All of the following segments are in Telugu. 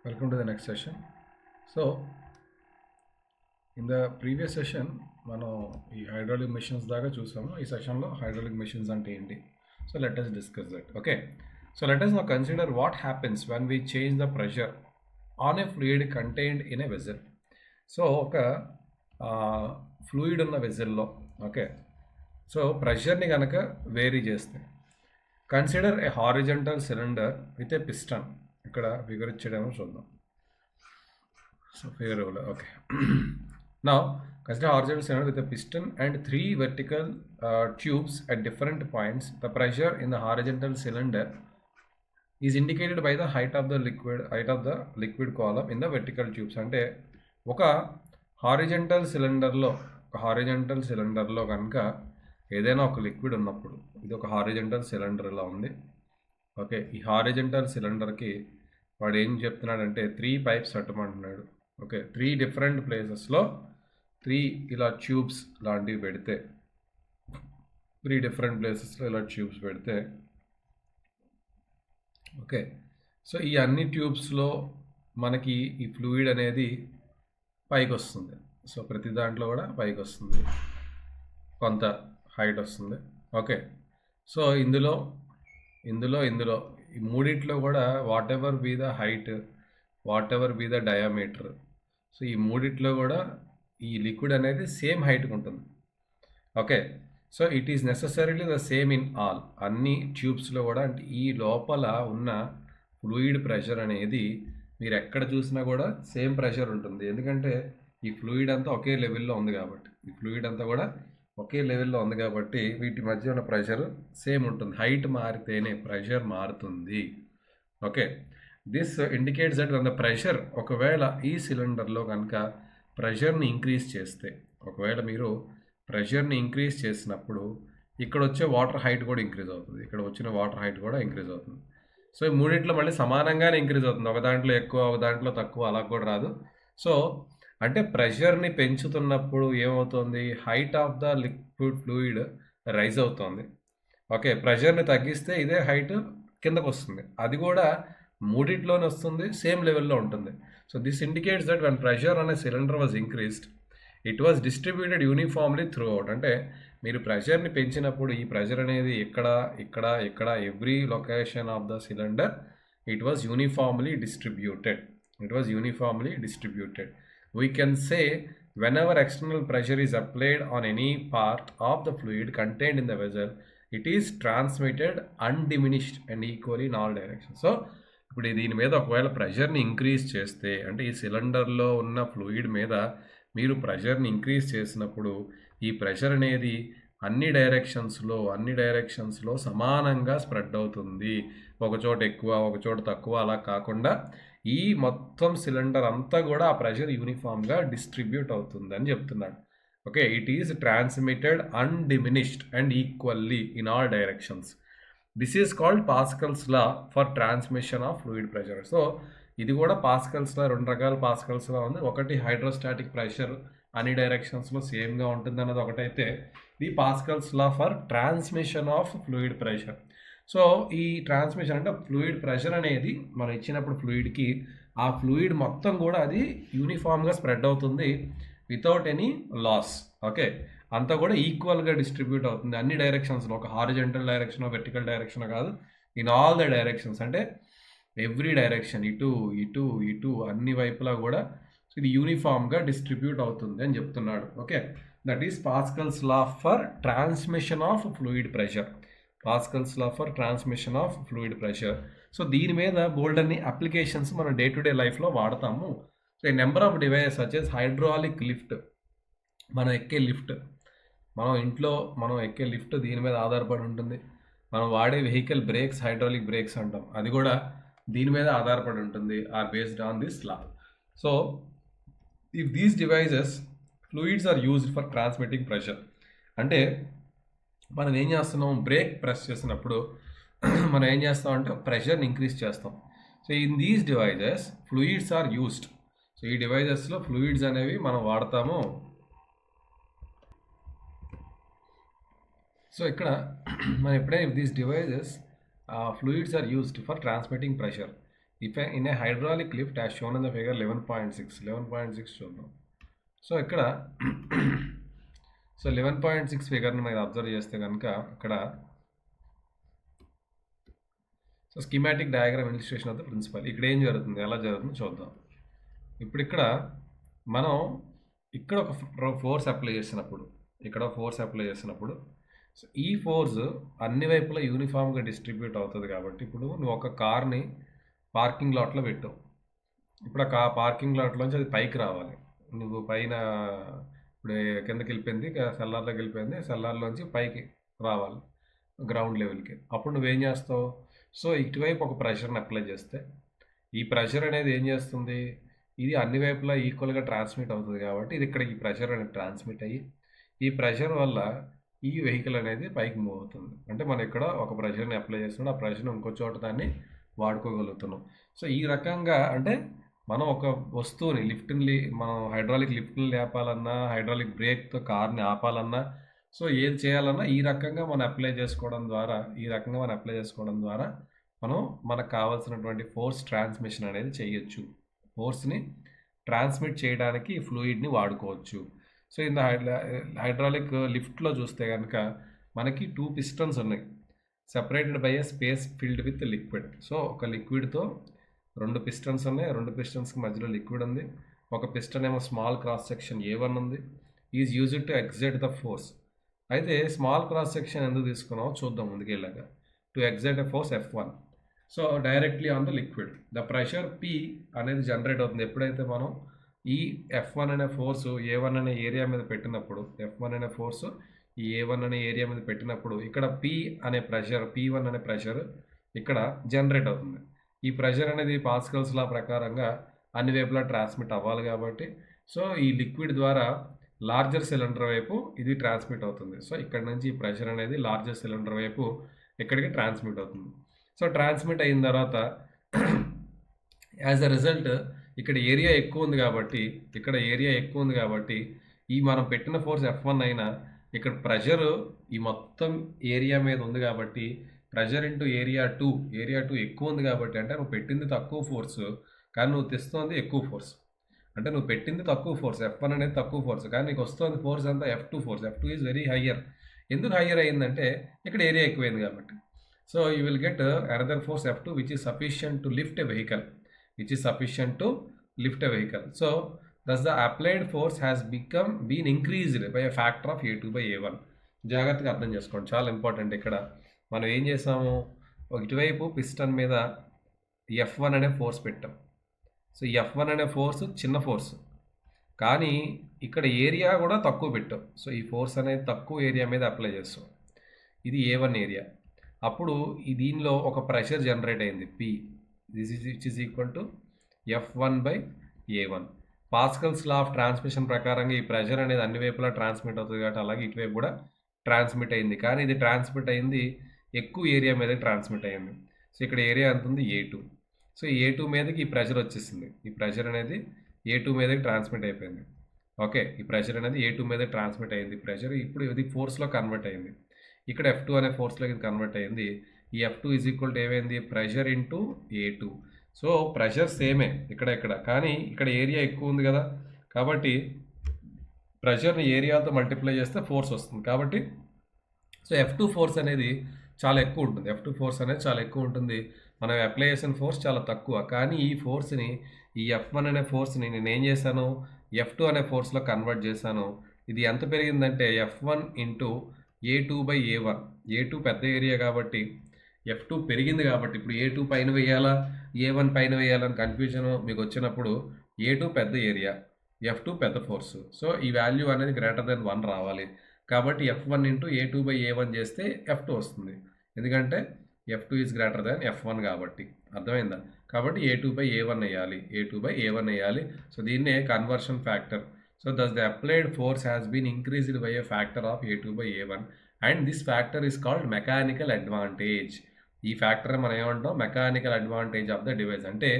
Welcome to the next session. So, in the previous session, మనం ఈ హైడ్రాలిక్ మెషిన్స్ దాకా చూసాము. ఈ సెషన్లో హైడ్రాలిక్ మెషిన్స్ అంటే ఏంటి? So let us discuss that. Okay. So let us now consider what happens when we change the pressure on a fluid contained in a vessel. So ఒక ఫ్లూయిడ్ ఉన్న వెజల్లో ఓకే సో ప్రెషర్ని కనుక వేరీ చేస్తే consider A horizontal cylinder with a piston. ఇక్కడ ఫిగర్ ఇచ్చేయడమో చూద్దాం. So figure okay now consider horizontal cylinder with a piston and three vertical tubes at different points. The pressure in the horizontal cylinder is indicated by the height of the liquid column in the vertical tubes. అంటే ఒక హారిజంటల్ సిలిండర్లో కనుక ఏదైనా ఒక లిక్విడ్ ఉన్నప్పుడు, ఇది ఒక హారిజంటల్ సిలిండర్ ఇలా ఉంది. ఓకే, ఈ హారిజంటల్ సిలిండర్కి వాడు ఏం చెప్తున్నాడంటే 3 పైప్స్ పెట్టమంటున్నాడు. ఓకే, 3 డిఫరెంట్ ప్లేసెస్లో 3 ఇలా ట్యూబ్స్ లాంటివి పెడితే 3 డిఫరెంట్ ప్లేసెస్లో ఇలా ట్యూబ్స్ పెడితే ఓకే సో ఈ అన్ని ట్యూబ్స్లో మనకి ఈ ఫ్లూయిడ్ అనేది పైకి వస్తుంది. సో ప్రతి దాంట్లో కూడా పైకి వస్తుంది, కొంత హైట్ వస్తుంది. ఓకే, సో ఇందులో ఈ మూడిట్లో కూడా whatever be the height, whatever be the diameter, so ఈ మూడిట్లో కూడా ఈ లిక్విడ్ అనేది సేమ్ హైట్కి ఉంటుంది. Okay, so it is necessarily the same in all, అన్ని ట్యూబ్స్లో కూడా. అంటే ఈ లోపల ఉన్న ఫ్లూయిడ్ ప్రెషర్ అనేది మీరు ఎక్కడ చూసినా కూడా సేమ్ ప్రెషర్ ఉంటుంది. ఎందుకంటే ఈ ఫ్లూయిడ్ అంతా ఒకే లెవెల్లో ఉంది కాబట్టి, వీటి మధ్య ఉన్న ప్రెషర్ సేమ్ ఉంటుంది. హైట్ మారితేనే ప్రెషర్ మారుతుంది. Okay, this indicates that one the pressure, ఒకవేళ ఈ సిలిండర్లో కనుక ప్రెషర్ని ఇంక్రీజ్ చేస్తే, ఒకవేళ మీరు ప్రెషర్ని ఇంక్రీజ్ చేసినప్పుడు ఇక్కడ వచ్చే వాటర్ హైట్ కూడా ఇంక్రీజ్ అవుతుంది, ఇక్కడ వచ్చిన వాటర్ హైట్ కూడా ఇంక్రీజ్ అవుతుంది. సో ఈ మూడింట్లో మళ్ళీ సమానంగానే ఇంక్రీజ్ అవుతుంది, ఒక దాంట్లో ఎక్కువ ఒక దాంట్లో తక్కువ అలా కూడా రాదు. సో అంటే ప్రెషర్ని పెంచుతున్నప్పుడు ఏమవుతుంది, height of the liquid fluid rise అవుతుంది. ఓకే, ప్రెషర్ని తగ్గిస్తే ఇదే హైట్ కిందకు వస్తుంది, అది కూడా మూడిట్లోనే వస్తుంది, సేమ్ లెవెల్లో ఉంటుంది. So this indicates that when pressure అనే cylinder was increased it was distributed uniformly throughout. అంటే మీరు ప్రెషర్ని పెంచినప్పుడు ఈ ప్రెషర్ అనేది ఇక్కడ every location of the cylinder it was uniformly distributed. We can say whenever external pressure is applied on any part of the fluid contained in the vessel, it is transmitted undiminished and equally in all directions. So ఇప్పుడు దీని మీద ఒకవేళ ప్రెషర్ని ఇంక్రీజ్ చేస్తే, అంటే ఈ సిలిండర్లో ఉన్న ఫ్లూయిడ్ మీద మీరు ప్రెషర్ని ఇంక్రీజ్ చేసినప్పుడు ఈ ప్రెషర్ అనేది అన్ని డైరెక్షన్స్లో సమానంగా స్ప్రెడ్ అవుతుంది. ఒకచోట ఎక్కువ ఒకచోట తక్కువ అలా కాకుండా ఈ మొత్తం సిలిండర్ అంతా కూడా ఆ ప్రెషర్ యూనిఫామ్గా డిస్ట్రిబ్యూట్ అవుతుందని చెప్తున్నాడు. Okay, it is transmitted undiminished and equally in all directions. This is called Pascal's law for transmission of fluid pressure. So ఇది కూడా పాస్కల్స్ లా, 2 రకాల పాస్కల్స్ లా ఉంది. ఒకటి హైడ్రోస్టాటిక్ ప్రెషర్ అన్ని డైరెక్షన్స్లో సేమ్గా ఉంటుంది అన్నది ఒకటైతే, the Pascal's law for transmission of fluid pressure. So ఈ ట్రాన్స్మిషన్ అంటే ఫ్లూయిడ్ ప్రెషర్ అనేది మనం ఇచ్చినప్పుడు ఫ్లూయిడ్కి ఆ ఫ్లూయిడ్ మొత్తం కూడా అది యూనిఫామ్గా స్ప్రెడ్ అవుతుంది వితౌట్ ఎనీ లాస్. ఓకే, అంతా కూడా ఈక్వల్గా డిస్ట్రిబ్యూట్ అవుతుంది అన్ని డైరెక్షన్స్లో, ఒక హారిజంటల్ డైరెక్షన్ వెర్టికల్ డైరెక్షన్ కాదు, ఇన్ ఆల్ ద డైరెక్షన్స్. అంటే ఎవ్రీ డైరెక్షన్, ఇటు అన్ని వైపులా కూడా ఇది యూనిఫామ్గా డిస్ట్రిబ్యూట్ అవుతుంది అని చెప్తున్నాడు. Okay, that is Pascal's law for transmission of fluid pressure. So దీని మీద బోల్డన్ని అప్లికేషన్స్ మనం డే టు డే లైఫ్లో వాడతాము. సో ఈ number of devices సచెస్ hydraulic lift, మనం ఎక్కే లిఫ్ట్ దీని మీద ఆధారపడి ఉంటుంది. మనం వాడే వెహికల్ బ్రేక్స్ హైడ్రాలిక్ బ్రేక్స్ అంటాం, అది కూడా దీని మీద ఆధారపడి ఉంటుంది, or based on this law. So if these devices fluids are used for transmitting pressure, అంటే మనం ఏం చేస్తున్నాం, బ్రేక్ ప్రెస్ చేసినప్పుడు మనం ఏం చేస్తామంటే ప్రెషర్ని ఇంక్రీజ్ చేస్తాం. So in these devices fluids are used. So ఈ డివైజెస్లో ఫ్లూయిడ్స్ అనేవి మనం వాడతాము. సో ఇక్కడ మనం ఎప్పుడైనా these devices fluids are used for transmitting pressure, if in a hydraulic lift as shown in the figure 11.6 చూద్దాం. సో ఇక్కడ సో 11.6 ఫిగర్ని మీరు అబ్జర్వ్ చేస్తే కనుక ఇక్కడ so schematic diagram illustration of the principle. ఇక్కడ ఏం జరుగుతుంది, ఎలా జరుగుతుందో చూద్దాం. ఇప్పుడు ఇక్కడ మనం ఇక్కడ ఒక ఫోర్స్ అప్లై చేసినప్పుడు, సో ఈ ఫోర్స్ అన్ని వైపులా యూనిఫామ్గా డిస్ట్రిబ్యూట్ అవుతుంది కాబట్టి ఇప్పుడు నువ్వు ఒక కార్ని పార్కింగ్ లాట్లో పెట్టావు. ఇప్పుడు ఆ పార్కింగ్ లాట్లోంచి అది పైకి రావాలి. నువ్వు పైన ఇప్పుడు కిందకి వెళ్ళిపోయింది, సెల్లార్లోకి వెళ్ళిపోయింది, సెల్లార్లోంచి పైకి రావాలి గ్రౌండ్ లెవెల్కి. అప్పుడు నువ్వేం చేస్తావు, సో ఇటువైపు ఒక ప్రెషర్ని అప్లై చేస్తే ఈ ప్రెషర్ అనేది ఏం చేస్తుంది, ఇది అన్ని వైపులా ఈక్వల్గా ట్రాన్స్మిట్ అవుతుంది కాబట్టి ఇది ఇక్కడ ఈ ప్రెషర్ అనేది ట్రాన్స్మిట్ అయ్యి ఈ ప్రెషర్ వల్ల ఈ వెహికల్ అనేది పైకి మూవ్ అవుతుంది. అంటే మనం ఇక్కడ ఒక ప్రెషర్ని అప్లై చేస్తున్నాం, ఆ ప్రెషర్ని ఇంకో చోట దాన్ని వాడుకోగలుగుతున్నాం. సో ఈ రకంగా అంటే మనం ఒక వస్తువుని మనం హైడ్రాలిక్ లిఫ్ట్ని లేపాలన్నా, హైడ్రాలిక్ బ్రేక్తో కార్ని ఆపాలన్నా, సో ఏది చేయాలన్నా ఈ రకంగా మనం అప్లై చేసుకోవడం ద్వారా మనం మనకు కావాల్సినటువంటి ఫోర్స్ ట్రాన్స్మిషన్ అనేది చేయొచ్చు. ఫోర్స్ని ట్రాన్స్మిట్ చేయడానికి ఈ ఫ్లూయిడ్ని వాడుకోవచ్చు. సో ఇన్ ద హైడ్రాలిక్ లిఫ్ట్లో చూస్తే కనుక మనకి 2 పిస్టన్స్ ఉన్నాయి, separated by A space filled with liquid. So ఒక లిక్విడ్తో 2 పిస్టన్స్ ఉన్నాయి, 2 పిస్టన్స్కి మధ్యలో లిక్విడ్ ఉంది. ఒక పిస్టన్ ఏమో స్మాల్ క్రాస్ సెక్షన్ A1 ఉంది, is used to exert the force. అయితే స్మాల్ క్రాస్ సెక్షన్ ఎందుకు తీసుకున్నామో చూద్దాం ముందుకెళ్ళాక. To exert a force F1. So directly on the liquid the pressure P అనేది జనరేట్ అవుతుంది ఎప్పుడైతే మనం ఈ F1 అనే ఫోర్సు A1 అనే ఏరియా మీద పెట్టినప్పుడు, ఈ A1 అనే ఏరియా మీద పెట్టినప్పుడు ఇక్కడ P1 అనే ప్రెషర్ ఇక్కడ జనరేట్ అవుతుంది. ఈ ప్రెషర్ అనేది పాస్కల్స్ లా ప్రకారంగా అన్ని వైపులా ట్రాన్స్మిట్ అవ్వాలి కాబట్టి సో ఈ లిక్విడ్ ద్వారా లార్జర్ సిలిండర్ వైపు ఇది ట్రాన్స్మిట్ అవుతుంది. సో ఇక్కడ నుంచి ఈ ప్రెషర్ అనేది లార్జర్ సిలిండర్ వైపు ఇక్కడికి ట్రాన్స్మిట్ అవుతుంది. సో ట్రాన్స్మిట్ అయిన తర్వాత యాజ్ అ రిజల్ట్ ఇక్కడ ఏరియా ఎక్కువ ఉంది కాబట్టి ఈ మనం పెట్టిన ఫోర్స్ F1 అయినా ఇక్కడ ప్రెషర్ ఈ మొత్తం ఏరియా మీద ఉంది కాబట్టి ప్రెషర్ ఇంటూ ఏరియా 2 ఎక్కువ ఉంది కాబట్టి, అంటే నువ్వు పెట్టింది తక్కువ ఫోర్స్ కానీ నువ్వు తెస్తుంది ఎక్కువ ఫోర్స్. అంటే నువ్వు పెట్టింది తక్కువ ఫోర్స్, F1 అనేది తక్కువ ఫోర్స్, కానీ నీకు వస్తుంది ఫోర్స్ అంతా F2 ఈజ్ వెరీ హయ్యర్. ఎందుకు హయ్యర్ అయ్యిందంటే ఇక్కడ ఏరియా ఎక్కువైంది కాబట్టి. So you will get another force F2 which is sufficient to lift a vehicle. So thus the applied force has been increased by a factor of A2/A1. జాగ్రత్తగా అర్థం చేసుకోండి, చాలా ఇంపార్టెంట్. ఇక్కడ మనం ఏం చేసాము, ఇటువైపు పిస్టన్ మీద F1 అనే ఫోర్స్ పెట్టాం. సో ఈ F1 అనే ఫోర్స్ చిన్న ఫోర్స్, కానీ ఇక్కడ ఏరియా కూడా తక్కువ పెట్టాం. సో ఈ ఫోర్స్ అనేది తక్కువ ఏరియా మీద అప్లై చేస్తాం. ఇది A1 ఏరియా. అప్పుడు దీనిలో ఒక ప్రెషర్ జనరేట్ అయింది P, which is equal to F1/A1. Pascal's law of transmission ప్రకారంగా ఈ ప్రెషర్ అనేది అన్ని వైపులా ట్రాన్స్మిట్ అవుతుంది కాబట్టి అలాగే ఇటువైపు కూడా ట్రాన్స్మిట్ అయింది. కానీ ఇది ట్రాన్స్మిట్ అయింది ఎక్కువ ఏరియా మీద ట్రాన్స్మిట్ అయింది. సో ఇక్కడ ఏరియా ఎంత ఉంది, A2. సో ఈ A2 మీదకి ఈ ప్రెషర్ వచ్చేసింది. ఈ ప్రెషర్ అనేది A2 మీదకి ట్రాన్స్మిట్ అయిపోయింది. ఓకే, ఈ ప్రెషర్ అనేది A2 మీద ట్రాన్స్మిట్ అయింది. ప్రెషర్ ఇప్పుడు ఇది ఫోర్స్లో కన్వర్ట్ అయింది. ఇక్కడ F2 అనే ఫోర్స్లోకి ఇది కన్వర్ట్ అయింది. ఈ F2 ఈజ్ ఈక్వల్ టు ఏమైంది, pressure into A2. So pressure సేమే ఇక్కడ, కానీ ఇక్కడ ఏరియా ఎక్కువ ఉంది కదా కాబట్టి ప్రెషర్ని ఏరియాతో మల్టిప్లై చేస్తే ఫోర్స్ వస్తుంది. కాబట్టి సో F2 ఫోర్స్ అనేది చాలా ఎక్కువ ఉంటుంది. మనం అప్లై చేసిన ఫోర్స్ చాలా తక్కువ, కానీ ఈ ఫోర్స్ని ఈ F1 అనే ఫోర్స్ని నేను ఏం చేశాను, F2 అనే ఫోర్స్లో కన్వర్ట్ చేశాను. ఇది ఎంత పెరిగిందంటే F1 ఇంటూ A2/A1. A2 పెద్ద ఏరియా కాబట్టి F2 పెరిగింది కాబట్టి ఇప్పుడు A2 పైన వేయాలా A1 పైన వేయాలని కన్ఫ్యూజన్ మీకు వచ్చినప్పుడు A2 పెద్ద ఏరియా, F2 పెద్ద ఫోర్స్. సో ఈ వాల్యూ అనేది గ్రేటర్ దెన్ 1 రావాలి కాబట్టి F1 ఇంటూ A2/A1 చేస్తే F2 వస్తుంది. ఎందుకంటే F2 is greater than F1 కాబట్టి. అర్థమైందా? కాబట్టి A2/A1 వేయాలి. సో దీన్నే conversion factor. So thus the applied force has been increased by a factor of A2/A1 and this factor is called mechanical advantage. ఈ ఫ్యాక్టర్ మనం ఏమంటాం, mechanical advantage of the device. అంటే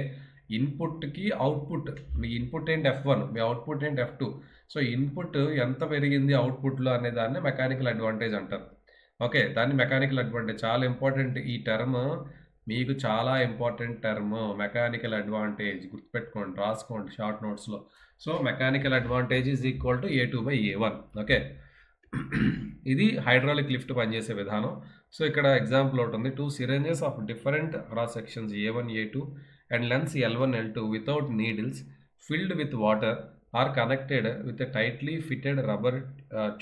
ఇన్పుట్కి అవుట్పుట్, మీ ఇన్పుట్ ఏంటి F1, మీ అవుట్పుట్ ఏంటి F2. సో ఇన్పుట్ ఎంత పెరిగింది అవుట్పుట్లో అనే దాన్ని మెకానికల్ అడ్వాంటేజ్ అంటారు. ఓకే, దాన్ని మెకానికల్ అడ్వాంటేజ్ చాలా ఇంపార్టెంట్. ఈ టర్మ్ మీకు చాలా ఇంపార్టెంట్ టర్మ్ మెకానికల్ అడ్వాంటేజ్ గుర్తుపెట్టుకోండి, రాసుకోండి షార్ట్ నోట్స్లో. So mechanical advantage is equal to A2/A1. Okay, ఇది హైడ్రాలిక్ లిఫ్ట్ పనిచేసే విధానం. సో ఇక్కడ ఎగ్జాంపుల్ ఒకటి ఉంది. 2 syringes of different cross sections A1, A2 and lengths L1, L2 without needles filled with water are connected with a tightly fitted rubber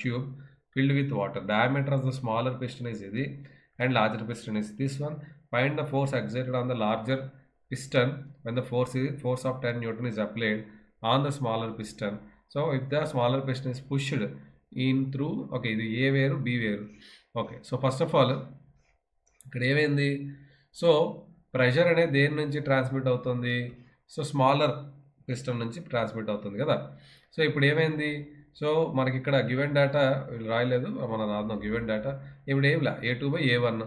tube filled with water. Diameter of the smaller piston is this and larger piston is this one. Find the force exerted on the larger piston when the force of 10 Newton is applied on the smaller piston. So if the smaller piston is pushed in through, okay, ఇది A వేరు B వేరు. Okay, so first of all ఇక్కడ ఏమైంది? సో ప్రెషర్ అనేది దేని నుంచి ట్రాన్స్మిట్ అవుతుంది? సో స్మాలర్ పిస్టన్ నుంచి ట్రాన్స్మిట్ అవుతుంది కదా. సో ఇప్పుడు ఏమైంది? సో మనకి ఇక్కడ గివెన్ డేటా రాయలేదు, మనం రాద్దాం గివెన్ డేటా. ఇప్పుడు ఏం లే, A2/A1,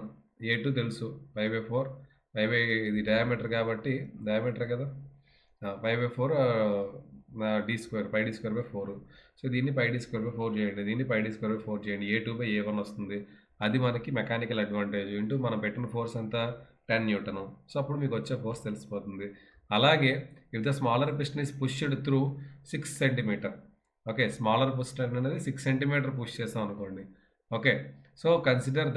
A2 తెలుసు 5/4, ఇది డయామీటర్ కాబట్టి డయామీటర్ కదా, 5/4 D², πd²/4. సో దీన్ని πd²/4 చేయండి, దీన్ని πd²/4 చేయండి, A2/A1 వస్తుంది. అది మనకి మెకానికల్ అడ్వాంటేజ్. ఇంటూ మనం పెట్టిన ఫోర్స్ ఎంత, 10 Newton. సో అప్పుడు మీకు వచ్చే ఫోర్స్ తెలిసిపోతుంది. అలాగే if the smaller piston is pushed through 6 cm. Okay, smaller piston అనేది 6 cm పుష్ చేస్తాం అనుకోండి. Okay, so consider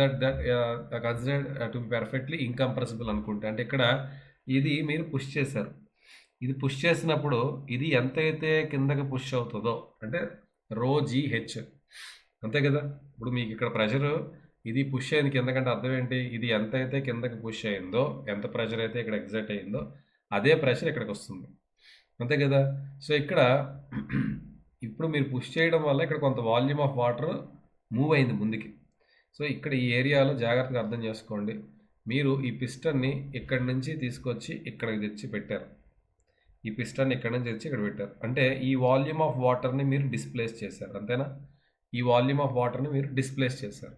consider to be perfectly incompressible అనుకుంటే, అంటే ఇక్కడ ఇది మీరు పుష్ చేశారు, ఇది పుష్ చేసినప్పుడు ఇది ఎంతైతే కిందకి పుష్ అవుతుందో అంటే ρgh అంతే కదా. ఇప్పుడు మీకు ఇక్కడ ప్రెషర్ ఇది పుష్ అయింది కిందకంటే అర్థం ఏంటి? ఇది ఎంతైతే కిందకి పుష్ అయిందో, ఎంత ప్రెషర్ అయితే ఇక్కడ ఎగ్జర్ట్ అయిందో అదే ప్రెషర్ ఇక్కడికి వస్తుంది, అంతే కదా. సో ఇక్కడ ఇప్పుడు మీరు పుష్ చేయడం వల్ల ఇక్కడ కొంత వాల్యూమ్ ఆఫ్ వాటర్ మూవ్ అయింది ముందుకి. సో ఇక్కడ ఈ ఏరియాలో జాగ్రత్తగా అర్థం చేసుకోండి. మీరు ఈ పిస్టన్ని ఇక్కడి నుంచి తీసుకొచ్చి ఇక్కడికి తెచ్చి పెట్టారు, ఈ పిస్టన్ ఇక్కడ నుంచి తెచ్చి ఇక్కడ పెట్టారు, అంటే ఈ వాల్యూమ్ ఆఫ్ వాటర్ని మీరు డిస్ప్లేస్ చేశారు, అంతేనా? ఈ వాల్యూమ్ ఆఫ్ వాటర్ని మీరు డిస్ప్లేస్ చేశారు.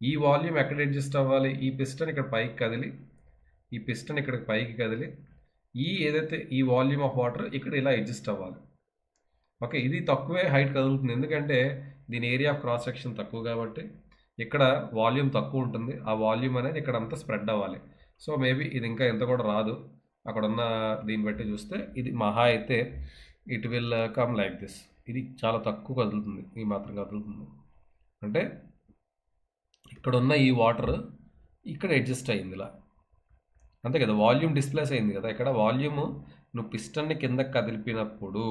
ఈ వాల్యూమ్ ఎక్కడ అడ్జస్ట్ అవ్వాలి? ఈ పిస్టన్ ఇక్కడ పైకి కదిలి, ఈ పిస్టన్ ఇక్కడ పైకి కదిలి, ఏదైతే ఈ వాల్యూమ్ ఆఫ్ వాటర్ ఇక్కడ ఇలా అడ్జస్ట్ అవ్వాలి. ఓకే, ఇది తక్కువే హైట్ కదులుతుంది, ఎందుకంటే దీని ఏరియా ఆఫ్ క్రాస్ సెక్షన్ తక్కువ కాబట్టి ఇక్కడ వాల్యూమ్ తక్కువ ఉంటుంది. ఆ వాల్యూమ్ అనేది ఇక్కడ అంతా స్ప్రెడ్ అవ్వాలి. సో మేబీ ఇది ఇంకా ఎంత కూడా రాదు, అక్కడ ఉన్న దీన్ని బట్టి చూస్తే ఇది మహా అయితే it will come like this. ఇది చాలా తక్కువ కదులుతుంది, ఈ మాత్రం కదులుతుంది. అంటే ఇక్కడ ఉన్న ఈ వాటర్ ఇక్కడ అడ్జస్ట్ అయింది ఇలా, అంతే కదా. వాల్యూమ్ డిస్ప్లేస్ అయింది కదా. ఇక్కడ వాల్యూమ్ నువ్వు పిస్టన్ని కిందకి కదిలిపినప్పుడు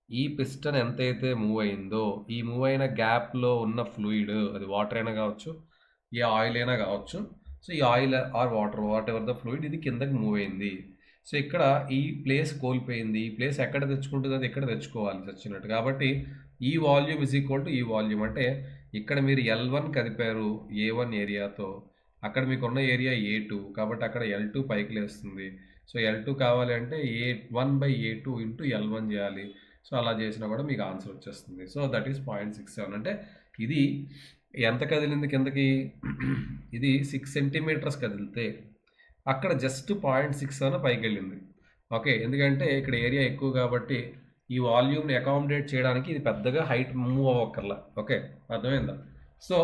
ఈ పిస్టన్ ఎంతైతే మూవ్ అయిందో, ఈ మూవ్ అయిన గ్యాప్లో ఉన్న ఫ్లూయిడ్, అది వాటర్ అయినా కావచ్చు, ఈ ఆయిల్ అయినా కావచ్చు. సో ఈ oil or water, what ever the fluid, ఇది కిందకి మూవ్ అయింది. సో ఇక్కడ ఈ ప్లేస్ కోల్పోయింది. ఈ ప్లేస్ ఎక్కడ తెచ్చుకుంటుంది? అది ఎక్కడ తెచ్చుకోవాలి వచ్చినట్టు. కాబట్టి ఈ వాల్యూమ్ ఇజ్ ఈక్వల్ టు ఈ వాల్యూమ్. అంటే ఇక్కడ మీరు L1 కదిపారు A1 ఏరియాతో, అక్కడ మీకు ఉన్న ఏరియా A2 కాబట్టి అక్కడ L2 పైకి లేస్తుంది. సో L2 కావాలి అంటే A1/A2 ఇంటూ L1 చేయాలి. సో అలా చేసినా కూడా మీకు ఆన్సర్ వచ్చేస్తుంది. So that is 0.67. అంటే ఇది ఎంత కదిలింది కిందకి? ఇది 6 cm కదిలితే అక్కడ జస్ట్ 0.67 పైకి వెళ్ళింది. ఓకే, ఎందుకంటే ఇక్కడ ఏరియా ఎక్కువ కాబట్టి ఈ వాల్యూమ్ని అకామిడేట్ చేయడానికి ఇది పెద్దగా హైట్ మూవ్ అవ్వక్కర్లా. ఓకే, అర్థమైందా? సో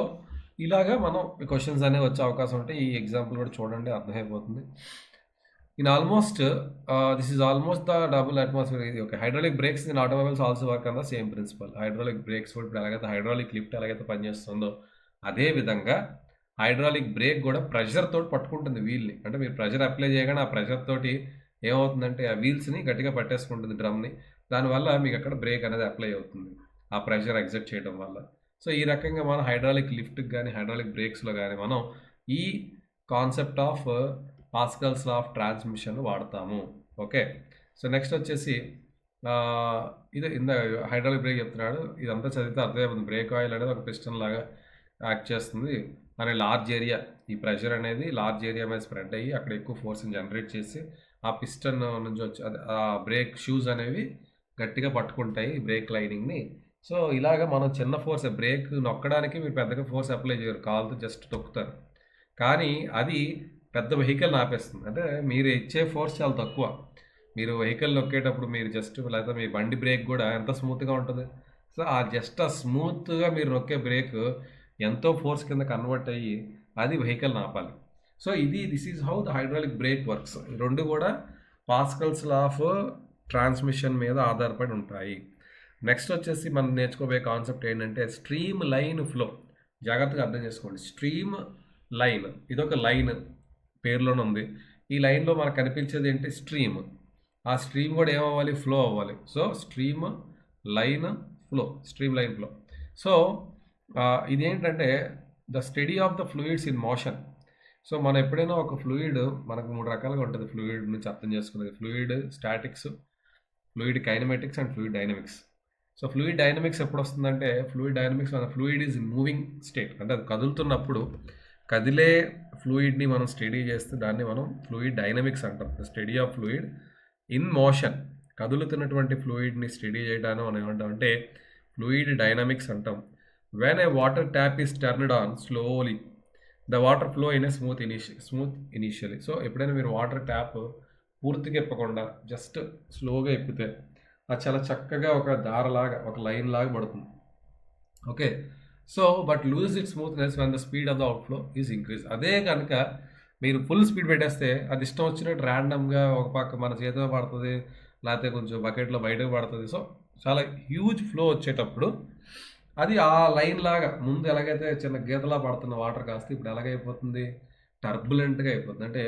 ఇలాగా మనం క్వశ్చన్స్ అనేవి వచ్చే అవకాశం ఉంటే ఈ ఎగ్జాంపుల్ కూడా చూడండి, అర్థమైపోతుంది. In almost this is almost the double atmosphere. Okay, hydraulic brakes in automobiles also work on the same principle. Hydraulic brakes కూడా ఇప్పుడు ఎలాగైతే హైడ్రాలిక్ లిఫ్ట్ ఎలాగైతే పనిచేస్తుందో అదే విధంగా హైడ్రాలిక్ బ్రేక్ కూడా ప్రెషర్ తోటి పట్టుకుంటుంది వీల్ని. అంటే మీరు ప్రెషర్ అప్లై చేయగానే ఆ ప్రెషర్ తోటి ఏమవుతుందంటే ఆ వీల్స్ని గట్టిగా పట్టేసుకుంటుంది డ్రమ్ని. దానివల్ల మీకు అక్కడ బ్రేక్ అనేది అప్లై అవుతుంది ఆ ప్రెషర్ ఎగ్జర్ట్ చేయడం వల్ల. సో ఈ రకంగా మనం హైడ్రాలిక్ లిఫ్ట్కి కానీ హైడ్రాలిక్ బ్రేక్స్లో కానీ మనం ఈ concept of Pascal's law of transmission వాడతాము. ఓకే, సో నెక్స్ట్ వచ్చేసి ఇది హైడ్రాలిక్ బ్రేక్ చెప్తున్నాడు. ఇదంతా చదివితే అర్థమైపోతుంది. బ్రేక్ ఆయిల్ అనేది ఒక పిస్టన్ లాగా యాక్ట్ చేస్తుంది అనే లార్జ్ ఏరియా, ఈ ప్రెషర్ అనేది లార్జ్ ఏరియా మీద స్ప్రెడ్ అయ్యి అక్కడ ఎక్కువ ఫోర్స్ని జనరేట్ చేసి ఆ పిస్టన్ నుంచి వచ్చి ఆ బ్రేక్ షూస్ అనేవి గట్టిగా పట్టుకుంటాయి బ్రేక్ లైనింగ్ని. సో ఇలాగ మనం చిన్న ఫోర్స్, బ్రేక్ నొక్కడానికి మీరు పెద్దగా ఫోర్స్ అప్లై చేయరు, కాల్తో జస్ట్ తొక్కుతారు. కానీ అది పెద్ద వెహికల్ని ఆపేస్తుంది. అంటే మీరు ఇచ్చే ఫోర్స్ చాలా తక్కువ. మీరు వెహికల్ నొక్కేటప్పుడు మీరు జస్ట్, లేకపోతే మీ బండి బ్రేక్ కూడా ఎంత స్మూత్గా ఉంటుంది. సో ఆ జస్ట్ ఆ స్మూత్గా మీరు నొక్కే బ్రేక్ ఎంతో ఫోర్స్ కింద కన్వర్ట్ అయ్యి అది వెహికల్ని ఆపాలి. So this is how the hydraulic break works. రెండు కూడా పాస్కల్స్ లా ఆఫ్ ట్రాన్స్మిషన్ మీద ఆధారపడి ఉంటాయి. నెక్స్ట్ వచ్చేసి మనం నేర్చుకోబోయే కాన్సెప్ట్ ఏంటంటే స్ట్రీమ్ లైన్ ఫ్లో. జాగ్రత్తగా అర్థం చేసుకోండి. స్ట్రీమ్ లైన్, ఇదొక లైన్ పేరులోనే ఉంది. ఈ లైన్లో మనకు కనిపించేది ఏంటి? స్ట్రీమ్. ఆ స్ట్రీమ్ కూడా ఏమవ్వాలి? ఫ్లో అవ్వాలి. So streamline flow, streamline flow. So ఇదేంటంటే the study of the fluids in motion. So మనం ఎప్పుడైనా ఒక ఫ్లూయిడ్, మనకు 3 రకాలుగా ఉంటుంది ఫ్లూయిడ్ నుంచి అర్థం చేసుకునేది. Fluid statics, fluid kinematics and fluid dynamics. So fluid dynamics ఎప్పుడు వస్తుందంటే, ఫ్లూయిడ్ డైనమిక్స్ మన ఫ్లూయిడ్ ఈజ్ మూవింగ్ స్టేట్, అంటే అది కదులుతున్నప్పుడు కదిలే ఫ్లూయిడ్ని మనం స్టడీ చేస్తే దాన్ని మనం ఫ్లూయిడ్ డైనమిక్స్ అంటాం. The study of fluid in motion. కదులుతున్నటువంటి ఫ్లూయిడ్ని స్టడీ చేయడాన్ని మనం ఏమంటాం అంటే ఫ్లూయిడ్ డైనమిక్స్ అంటాం. When a water tap is turned on slowly the water flow in a smooth initially. So ఎప్పుడైనా మీరు వాటర్ ట్యాప్ పూర్తిగా ఇప్పకుండా జస్ట్ స్లోగా ఇప్పితే అది చాలా చక్కగా ఒక దారలాగా, ఒక లైన్ లాగా పడుతుంది. Okay. So but lose it smoothness when the speed of the outflow is increase. అదే కనుక మీరు ఫుల్ స్పీడ్ పెట్టేస్తే అది ఇష్టం వచ్చినట్టు ర్యాండమ్గా ఒక పక్క మన చేతిలో పడుతుంది, లేకపోతే కొంచెం బకెట్లో బయటకు పడుతుంది. సో చాలా హ్యూజ్ ఫ్లో వచ్చేటప్పుడు అది ఆ లైన్ లాగా, ముందు ఎలాగైతే చిన్న గీతలా పడుతున్న వాటర్ కాస్త ఇప్పుడు ఎలాగైపోతుంది? టర్బులెంట్గా అయిపోతుంది. అంటే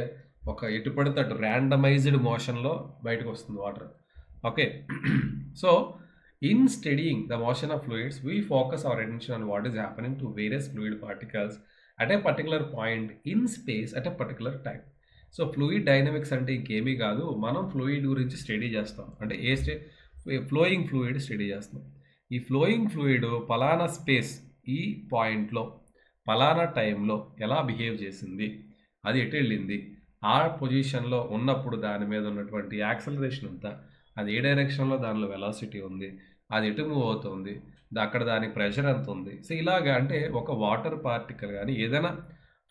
ఒక ఎటు పడితే అటు ర్యాండమైజ్డ్ మోషన్లో బయటకు వస్తుంది water. Okay. So in studying the motion of fluids we focus our attention on what is happening to various fluid particles at a particular point in space at a particular time. So fluid dynamics అంటే ఇంకేమీ కాదు, మనం ఫ్లూయిడ్ గురించి స్టడీ చేస్తాం. అంటే ఫ్లోయింగ్ ఫ్లూయిడ్ స్టడీ చేస్తాం. ఈ ఫ్లోయింగ్ ఫ్లూయిడ్ పలానా స్పేస్, ఈ పాయింట్లో పలానా టైంలో ఎలా బిహేవ్ చేసింది, అది ఎటు వెళ్ళింది, ఆ పొజిషన్లో ఉన్నప్పుడు దాని మీద ఉన్నటువంటి యాక్సలరేషన్ ఎంత, అది ఏ డైరెక్షన్లో దానిలో వెలాసిటీ ఉంది, అది ఎటు మూవ్ అవుతుంది, అక్కడ దాని ప్రెషర్ ఎంత ఉంది. సో ఇలాగా అంటే ఒక వాటర్ పార్టికల్ కానీ ఏదైనా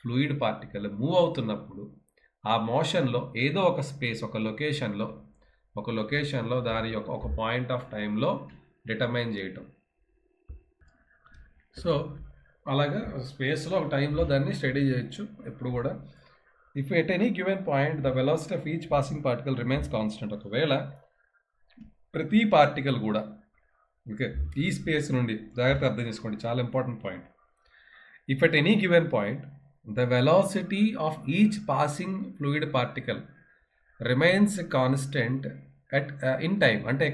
ఫ్లూయిడ్ పార్టికల్ మూవ్ అవుతున్నప్పుడు ఆ మోషన్లో ఏదో ఒక స్పేస్, ఒక లొకేషన్లో దాని యొక్క ఒక పాయింట్ ఆఫ్ టైంలో డిటర్మైన్ చేయటం. సో అలాగా స్పేస్లో ఒక టైంలో దాన్ని స్టడీ చేయొచ్చు ఎప్పుడు కూడా. If at any given point the velocity of each passing particle remains constant. ఒకవేళ ప్రతి పార్టికల్ కూడా, ఓకే, ఈ స్పేస్ నుండి జాగ్రత్త అర్థం చేసుకోండి, చాలా important point. If at any given point the velocity of each passing fluid particle remains constant in time. అంటే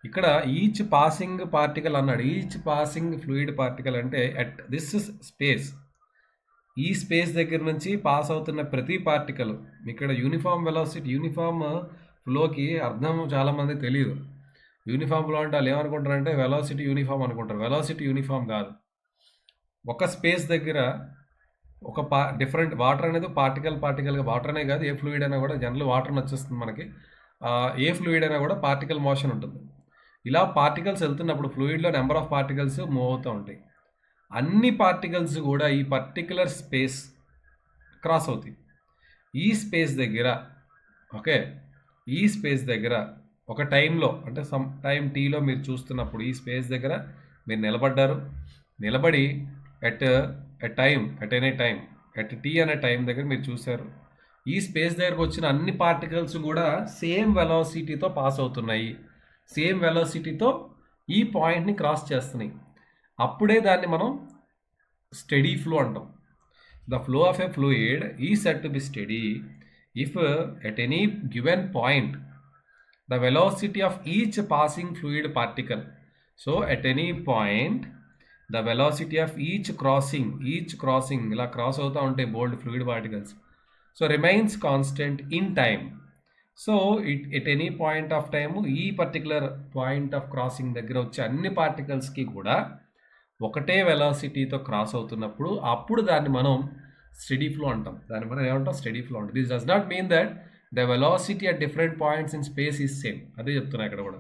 ఇక్కడ ఈచ్ పాసింగ్ పార్టికల్ అన్నాడు, ఈచ్ పాసింగ్ ఫ్లూయిడ్ పార్టికల్ అంటే అట్ దిస్ స్పేస్, ఈ స్పేస్ దగ్గర నుంచి పాస్ అవుతున్న ప్రతి పార్టికల్. ఇక్కడ యూనిఫామ్ వెలాసిటీ, యూనిఫామ్ ఫ్లోకి అర్థం చాలామంది తెలియదు. యూనిఫామ్ ఫ్లో అంటే వాళ్ళు ఏమనుకుంటారంటే వెలాసిటీ యూనిఫామ్ అనుకుంటారు. వెలాసిటీ యూనిఫామ్ కాదు. ఒక స్పేస్ దగ్గర ఒక డిఫరెంట్ వాటర్ అనేది పార్టికల్గా, వాటర్ అనే కాదు, ఏ ఫ్లూయిడ్ అయినా కూడా, జనరల్ వాటర్ని వచ్చేస్తుంది మనకి. ఏ ఫ్లూయిడ్ అయినా కూడా పార్టికల్ మోషన్ ఉంటుంది. ఇలా పార్టికల్స్ వెళ్తున్నప్పుడు ఫ్లూయిడ్లో నెంబర్ ఆఫ్ పార్టికల్స్ మూవ్ అవుతూ ఉంటాయి. అన్ని పార్టికల్స్ కూడా ఈ పర్టికులర్ స్పేస్ క్రాస్ అవుతాయి. ఈ స్పేస్ దగ్గర, ఓకే, ఈ స్పేస్ దగ్గర ఒక టైంలో, అంటే సమ్ టైం టీలో మీరు చూస్తున్నప్పుడు ఈ స్పేస్ దగ్గర మీరు నిలబడి at any time at T అనే టైం దగ్గర మీరు చూశారు. ఈ స్పేస్ దగ్గరకు వచ్చిన అన్ని పార్టికల్స్ కూడా సేమ్ వెలాసిటీతో పాస్ అవుతున్నాయి, సేమ్ వెలాసిటీతో ఈ పాయింట్ని క్రాస్ చేస్తున్నాయి. అప్పుడే దాన్ని మనం స్టడీ ఫ్లో అంటాం. The flow of a fluid is said to be steady if at any given point the velocity of each passing fluid particle. So at any point the velocity of each crossing ఇలా క్రాస్ అవుతూ ఉంటాయి bold fluid particles. So remains constant in time. So at any point of time ఈ పర్టికులర్ పాయింట్ ఆఫ్ క్రాసింగ్ దగ్గర వచ్చే అన్ని పార్టికల్స్కి కూడా ఒకటే వెలాసిటీతో క్రాస్ అవుతున్నప్పుడు అప్పుడు దాన్ని మనం స్టడీ ఫ్లో అంటాం. దాన్ని మనం ఏమంటాం? స్టడీ ఫ్లో అంటాం. This does not mean that the velocity at different points in space is same. అదే చెప్తున్నా ఇక్కడ కూడా.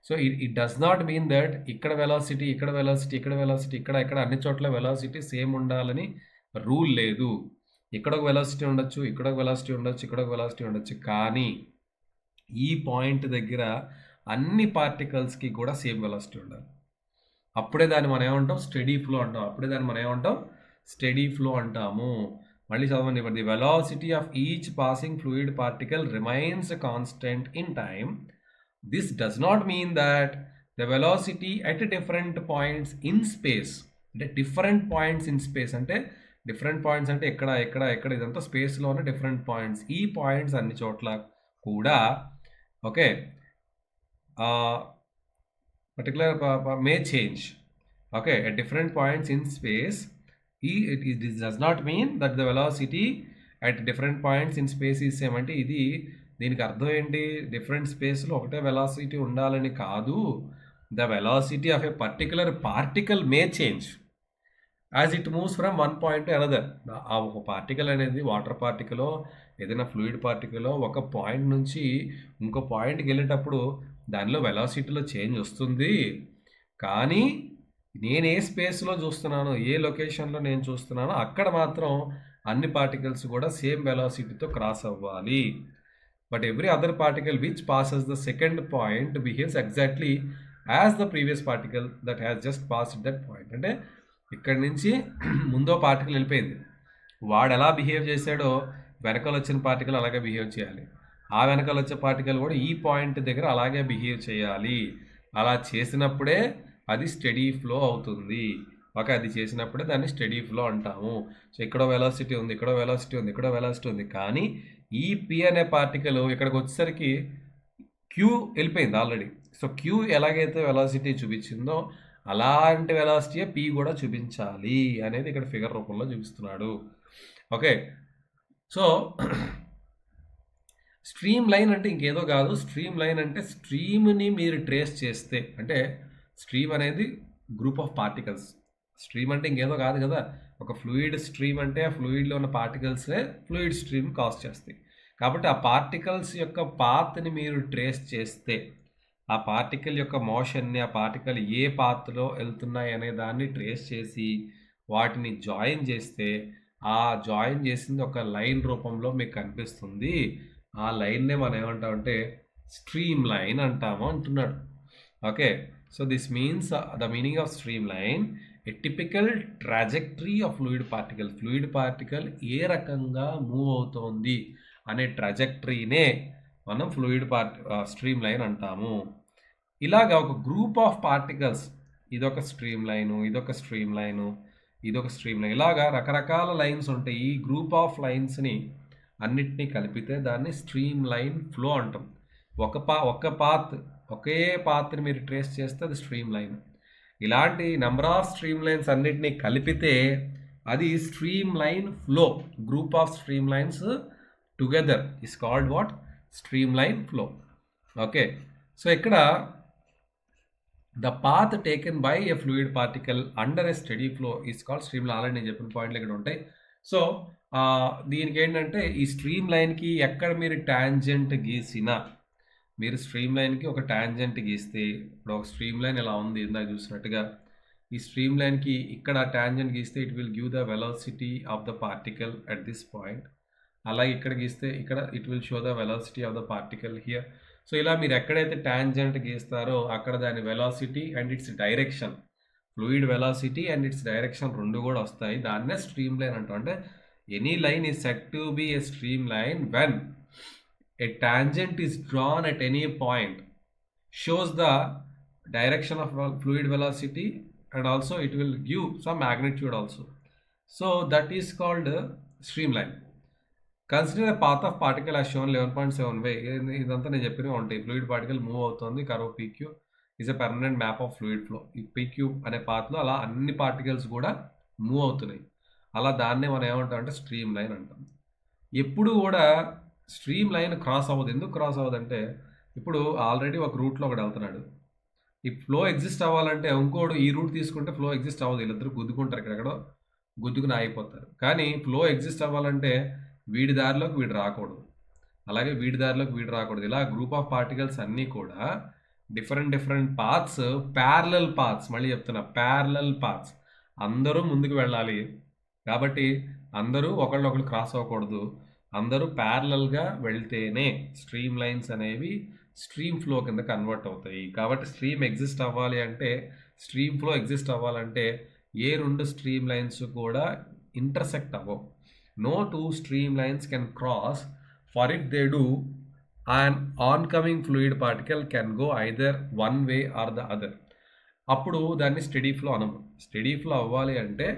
So it does not mean that ఇక్కడ వెలాసిటీ ఇక్కడ అన్ని చోట్ల వెలాసిటీ సేమ్ ఉండాలని రూల్ లేదు. ఇక్కడ ఒక వెలాసిటీ ఉండొచ్చు, ఇక్కడ ఒక వెలాసిటీ ఉండొచ్చు, కానీ ఈ పాయింట్ దగ్గర అన్ని పార్టికల్స్కి కూడా సేమ్ వెలాసిటీ ఉండాలి. అప్పుడే దాన్ని మనం ఏమంటాం? స్టడీ ఫ్లో అంటాం. మళ్ళీ చదవండి. The velocity of each passing fluid particle remains constant in time. This does not mean that the velocity at different points in space, అంటే డిఫరెంట్ పాయింట్స్ ఇన్ స్పేస్ అంటే డిఫరెంట్ పాయింట్స్ అంటే ఎక్కడ ఇదంతా స్పేస్లోనే డిఫరెంట్ పాయింట్స్, ఈ పాయింట్స్ అన్ని చోట్ల కూడా okay particular May change okay at different points in space. This does not mean that the velocity at different points in space is same. అంటే ఇది దీనికి అర్థం ఏంటి, డిఫరెంట్ స్పేస్లో ఒకటే వెలాసిటీ ఉండాలని కాదు. The velocity of A particular particle May change as it moves from one point to another. ఆ ఒక పార్టికల్ అనేది వాటర్ పార్టికలో ఏదైనా ఫ్లూయిడ్ పార్టికలో ఒక పాయింట్ నుంచి ఇంకో పాయింట్కి వెళ్ళేటప్పుడు దానిలో వెలాసిటీలో చేంజ్ వస్తుంది. కానీ నేను ఏ స్పేస్లో చూస్తున్నానో, ఏ లొకేషన్లో నేను చూస్తున్నానో అక్కడ మాత్రం అన్ని పార్టికల్స్ కూడా సేమ్ వెలాసిటీతో క్రాస్ అవ్వాలి. But every other particle which passes the second point behaves exactly as the previous particle that has just passed that point. అంటే ఇక్కడి నుంచి ముందో పార్టికల్ వెళ్ళిపోయింది, వాడు ఎలా బిహేవ్ చేశాడో వెనకాల వచ్చిన పార్టికల్ అలాగే బిహేవ్ చేయాలి. ఆ వెనకాల వచ్చే పార్టికల్ కూడా ఈ పాయింట్ దగ్గర అలాగే బిహేవ్ చేయాలి. అలా చేసినప్పుడే అది స్టడీ ఫ్లో అవుతుంది. ఓకే, అది చేసినప్పుడే దాన్ని స్టడీ ఫ్లో అంటాము. సో ఇక్కడో వెలాసిటీ ఉంది, ఇక్కడో వెలాసిటీ ఉంది, ఇక్కడో వెలాసిటీ ఉంది, కానీ ఈ పి అనే పార్టికల్ ఇక్కడికి వచ్చేసరికి క్యూ వెళ్ళిపోయింది ఆల్రెడీ. సో క్యూ ఎలాగైతే వెలాసిటీ చూపించిందో అలాంటి వెలాసిటీ పి కూడా చూపించాలి అనేది ఇక్కడ ఫిగర్ రూపంలో చూపిస్తున్నాడు. ఓకే, సో స్ట్రీమ్ లైన్ అంటే ఇంకేదో కాదు. స్ట్రీమ్ లైన్ అంటే స్ట్రీమ్ని మీరు ట్రేస్ చేస్తే, అంటే స్ట్రీమ్ అనేది గ్రూప్ ఆఫ్ పార్టికల్స్. స్ట్రీమ్ అంటే ఇంకేదో కాదు కదా, ఒక ఫ్లూయిడ్ స్ట్రీమ్ అంటే ఆ ఫ్లూయిడ్లో ఉన్న పార్టికల్సే ఫ్లూయిడ్ స్ట్రీమ్ కాజ్ చేస్తాయి. కాబట్టి ఆ పార్టికల్స్ యొక్క పాత్ని మీరు ట్రేస్ చేస్తే, ఆ పార్టికల్ యొక్క మోషన్ని, ఆ పార్టికల్ ఏ పాత్లో వెళ్తున్నాయి అనే దాన్ని ట్రేస్ చేసి వాటిని జాయిన్ చేస్తే, ఆ జాయిన్ చేసింది ఒక లైన్ రూపంలో మీకు కనిపిస్తుంది. ఆ లైన్నే మనం ఏమంటామంటే స్ట్రీమ్ లైన్ అంటాము అంటున్నాడు. Okay, so this means the meaning of streamline a typical trajectory of fluid particle. Fluid particle ఏ రకంగా మూవ్ అవుతోంది అనే ట్రాజెక్టరీనే మనం స్ట్రీమ్ లైన్ అంటాము. ఇలాగా ఒక గ్రూప్ ఆఫ్ పార్టికల్స్, ఇదొక స్ట్రీమ్ లైను, ఇదొక స్ట్రీమ్ లైను, ఇదొక స్ట్రీమ్ లైన్, ఇలాగా రకరకాల లైన్స్ ఉంటాయి. ఈ గ్రూప్ ఆఫ్ లైన్స్ని అన్నిటినీ కలిపితే దాన్ని స్ట్రీమ్ లైన్ ఫ్లో అంటాం. ఒకే పాత్ని మీరు ట్రేస్ చేస్తే అది స్ట్రీమ్ లైన్. ఇలాంటి నెంబర్ ఆఫ్ స్ట్రీమ్ లైన్స్ అన్నిటినీ కలిపితే అది streamline flow. Group of streamlines together is called what? Streamline flow. Okay, so ఇక్కడ the path taken by a fluid particle under a steady flow is called streamline. Already నేను చెప్పిన పాయింట్లు ఇక్కడ ఉంటాయి. సో దీనికి ఏంటంటే ఈ స్ట్రీమ్ లైన్కి ఎక్కడ మీరు ట్యాంజెంట్ గీసినా, మీరు స్ట్రీమ్ లైన్కి ఒక ట్యాంజెంట్ గీస్తే, ఇప్పుడు ఒక స్ట్రీమ్ లైన్ ఇలా ఉంది ఇందాక చూసినట్టుగా, ఈ స్ట్రీమ్ లైన్కి ఇక్కడ ట్యాంజెంట్ గీస్తే it will give the velocity of the particle at this point. అలాగే ఇక్కడ గీస్తే ఇక్కడ it will show the velocity of the particle here. So ఇలా మీరు ఎక్కడైతే ట్యాంజెంట్ గీస్తారో అక్కడ దాని velocity and it's direction, fluid velocity and it's direction రెండు కూడా వస్తాయి. దాన్నే స్ట్రీమ్ లైన్ అంటాం. అంటే any line is set to be A stream line when a tangent is drawn at any point, shows the direction of fluid velocity and also it will give some magnitude also. So that is called streamline. Consider a path of particle as shown 11.7 way. ఇదంతా నేను చెప్పినవి ఉంటాయి. ఫ్లూయిడ్ పార్టికల్ మూవ్ అవుతుంది, curve PQ is a permanent map of fluid flow. ఈ PQ అనే పాత్లో అలా అన్ని పార్టికల్స్ కూడా మూవ్ అవుతున్నాయి. అలా దాన్నే మనం ఏమంటాం అంటే స్ట్రీమ్ లైన్ అంటాం. ఎప్పుడు కూడా స్ట్రీమ్ లైన్ క్రాస్ అవ్వదు. ఎందుకు క్రాస్ అవ్వదంటే, ఇప్పుడు ఆల్రెడీ ఒక రూట్లో ఒకటి వెళ్తున్నాడు, ఈ ఫ్లో ఎగ్జిస్ట్ అవ్వాలంటే ఇంకోడు ఈ రూట్ తీసుకుంటే ఫ్లో ఎగ్జిస్ట్ అవ్వదు. వీళ్ళిద్దరు గుద్దుకుంటారు, ఇక్కడెక్కడో గుద్దుకుని ఆగిపోతారు. కానీ ఫ్లో ఎగ్జిస్ట్ అవ్వాలంటే వీడి దారిలోకి వీడు రాకూడదు, అలాగే వీడి దారిలోకి వీడు రాకూడదు. ఇలా గ్రూప్ ఆఫ్ పార్టికల్స్ అన్నీ కూడా డిఫరెంట్ పాత్స్, ప్యారలల్ పాత్స్, మళ్ళీ చెప్తున్నా ప్యారలల్ పాత్స్, అందరూ ముందుకు వెళ్ళాలి. కాబట్టి అందరూ ఒకళ్ళు క్రాస్ అవ్వకూడదు, అందరూ ప్యారలల్గా వెళ్తేనే స్ట్రీమ్ లైన్స్ అనేవి స్ట్రీమ్ ఫ్లో కింద కన్వర్ట్ అవుతాయి. కాబట్టి స్ట్రీమ్ ఎగ్జిస్ట్ అవ్వాలి అంటే, స్ట్రీమ్ ఫ్లో ఎగ్జిస్ట్ అవ్వాలంటే ఏ రెండు స్ట్రీమ్ లైన్స్ కూడా ఇంటర్సెక్ట్ అవ్వవు. no two streamlines can cross, for if they do, an oncoming fluid particle can go either one way or the other. అప్పుడు దాన్ని స్టడీ ఫ్లో అనము. స్టడీ ఫ్లో అవ్వాలి అంటే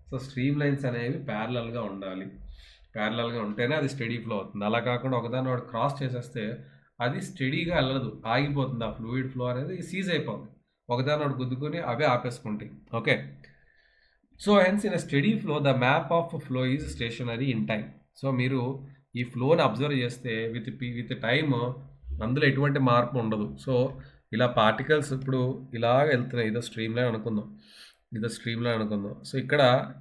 సో స్ట్రీమ్ లైన్స్ అనేవి ప్యారలల్గా ఉండాలి. ప్యారలల్గా ఉంటేనే అది స్టడీ ఫ్లో అవుతుంది. అలా కాకుండా ఒకదాన్ని వాడు క్రాస్ చేసేస్తే అది స్టడీగా వెళ్ళదు, ఆగిపోతుంది. ఆ ఫ్లూయిడ్ ఫ్లో అనేది సీజ్ అయిపోతుంది. ఒకదాన్ని వాడు గుద్దుకొని అవే ఆపేసుకుంటాయి. Okay, so hence in steady flow the map of flow is stationary in time. So మీరు ఈ ఫ్లోని అబ్జర్వ్ చేస్తే విత్ టైమ్ అందులో ఎటువంటి మార్పు ఉండదు. సో ఇలా పార్టికల్స్ ఇప్పుడు ఇలాగ వెళ్తున్నాయి. ఇదో స్ట్రీమ్ లైన్ అనుకుందాం, సో ఇక్కడ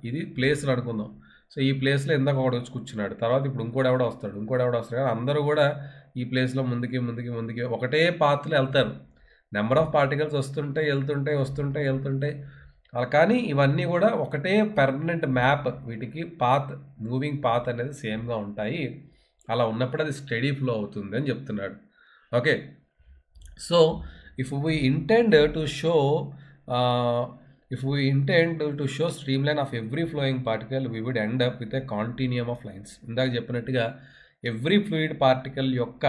ఇది ప్లేస్లో అనుకుందాం. సో ఈ ప్లేస్లో ఇందాక ఒకటి వచ్చి కూర్చున్నాడు, తర్వాత ఇప్పుడు ఇంకోటి ఎవడో వస్తాడు. అందరూ కూడా ఈ ప్లేస్లో ముందుకి ఒకటే పాత్లో వెళ్తారు. నెంబర్ ఆఫ్ పార్టికల్స్ వస్తుంటాయి. అలా కానీ ఇవన్నీ కూడా ఒకటే పర్మనెంట్ మ్యాప్, వీటికి మూవింగ్ పాత్ అనేది సేమ్గా ఉంటాయి. అలా ఉన్నప్పుడు అది స్టడీ ఫ్లో అవుతుంది అని చెప్తున్నాడు. Okay, so if we intend to show streamline of every flowing particle, we would end up with a continuum of lines. ఇందాక చెప్పినట్టుగా ఎవ్రీ ఫ్లూయిడ్ పార్టికల్ యొక్క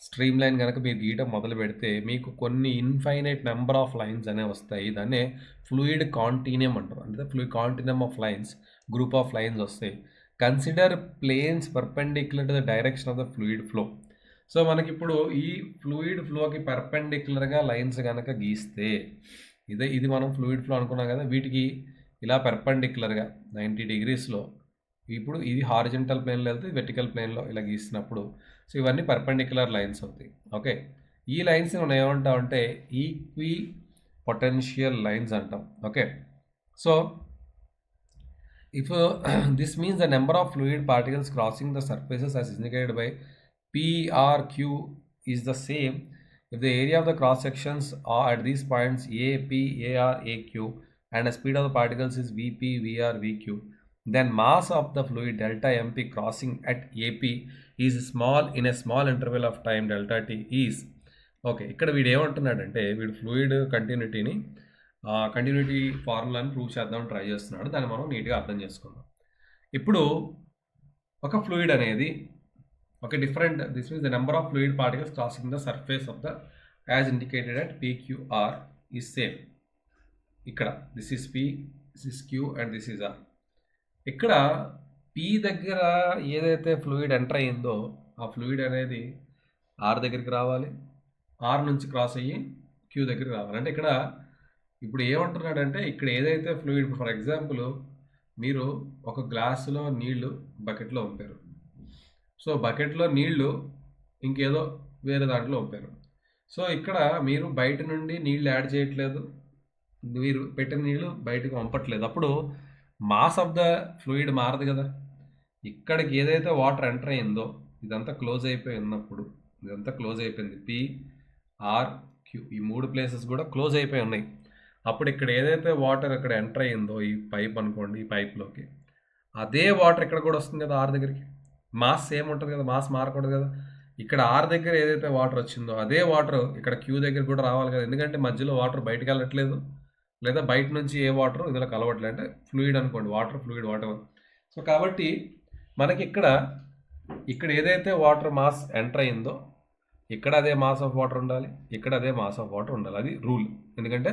స్ట్రీమ్ లైన్ కనుక మీరు గీయడం మొదలు పెడితే మీకు కొన్ని ఇన్ఫైనైట్ నెంబర్ ఆఫ్ లైన్స్ అనేవి వస్తాయి. దాన్నే ఫ్లూయిడ్ కాంటిన్యూమ్ అంటారు. అంటే fluid continuum of lines, group of lines వస్తాయి. Consider planes perpendicular to the direction of the fluid flow. So మనకి ఇప్పుడు ఈ ఫ్లూయిడ్ ఫ్లోకి పర్పెండిక్యులర్గా లైన్స్ కనుక గీస్తే ఇది మనం ఫ్లూయిడ్ ఫ్లో అనుకున్నాం కదా, వీటికి ఇలా పర్పెండిక్యులర్గా 90 degreesలో ఇప్పుడు ఇది హారిజంటల్ ప్లేన్లో వెళ్తే వెర్టికల్ ప్లేన్లో ఇలా గీసినప్పుడు సో ఇవన్నీ పర్పెండిక్యులర్ లైన్స్ అవుతాయి. ఓకే, ఈ లైన్స్ మనం ఏమంటామంటే ఈక్వి పొటెన్షియల్ లైన్స్ అంటాం. Okay, so if this means the number of fluid particles crossing the surfaces as indicated by PRQ is the same if the area of the cross sections are at these points A, P, AR, AQ and the speed of the particles is VP, VR, VQ, then mass of the fluid delta MP crossing at AP is small in a small interval of time delta T is. Okay, ఇక్కడ వీడు ఏమంటున్నాడంటే వీడు ఫ్లూయిడ్ కంటిన్యూటీ ఫార్ములాని ప్రూవ్ చేద్దామని ట్రై చేస్తున్నాడు. దాన్ని మనం నీట్గా అర్థం చేసుకుందాం. ఇప్పుడు ఒక ఫ్లూయిడ్ అనేది this means the number of fluid particles crossing the surface of the as indicated at PQR is same. ఇక్కడ this is P, this is Q and this is R. ఇక్కడ P దగ్గర ఏదైతే ఫ్లూయిడ్ ఎంటర్ అయ్యిందో ఆ ఫ్లూయిడ్ అనేది R దగ్గరికి రావాలి, R నుంచి క్రాస్ అయ్యి Q దగ్గరికి రావాలి. అంటే ఇక్కడ ఇప్పుడు ఏమంటున్నాడంటే ఇక్కడ ఏదైతే ఫ్లూయిడ్, ఫర్ ఎగ్జాంపుల్ మీరు ఒక గ్లాసులో నీళ్లు బకెట్లో పంపారు. సో బకెట్లో నీళ్లు ఇంకేదో వేరే దాంట్లో పంపారు. సో ఇక్కడ మీరు బయట నుండి నీళ్ళు యాడ్ చేయట్లేదు, మీరు పెట్టిన నీళ్ళు బయటకు పంపట్లేదు. అప్పుడు మాస్ ఆఫ్ ద ఫ్లూయిడ్ మారదు కదా. ఇక్కడికి ఏదైతే వాటర్ ఎంటర్ అయిందో ఇదంతా క్లోజ్ అయిపోయి ఉన్నప్పుడు, ఇదంతా క్లోజ్ అయిపోయింది, P, R, Q ఈ 3 ప్లేసెస్ కూడా క్లోజ్ అయిపోయి ఉన్నాయి. అప్పుడు ఇక్కడ ఏదైతే వాటర్ ఇక్కడ ఎంటర్ అయ్యిందో ఈ పైప్ అనుకోండి, ఈ పైప్లోకి అదే వాటర్ ఇక్కడ కూడా వస్తుంది కదా R దగ్గరికి. మాస్ సేమ్ ఉంటుంది కదా, మాస్ మారకూడదు కదా. ఇక్కడ R దగ్గర ఏదైతే వాటర్ వచ్చిందో అదే వాటర్ ఇక్కడ Q దగ్గర కూడా రావాలి కదా. ఎందుకంటే మధ్యలో వాటర్ బయటకు వెళ్ళట్లేదు, లేదా బయట నుంచి ఏ వాటర్ ఇందులో కలవట్లేదు. అంటే ఫ్లూయిడ్ అనుకోండి, ఫ్లూయిడ్ వాటర్. సో కాబట్టి మనకి ఇక్కడ ఏదైతే వాటర్ మాస్ ఎంటర్ అయిందో ఇక్కడ అదే మాస్ ఆఫ్ వాటర్ ఉండాలి, ఇక్కడ అదే మాస్ ఆఫ్ వాటర్ ఉండాలి. అది రూల్. ఎందుకంటే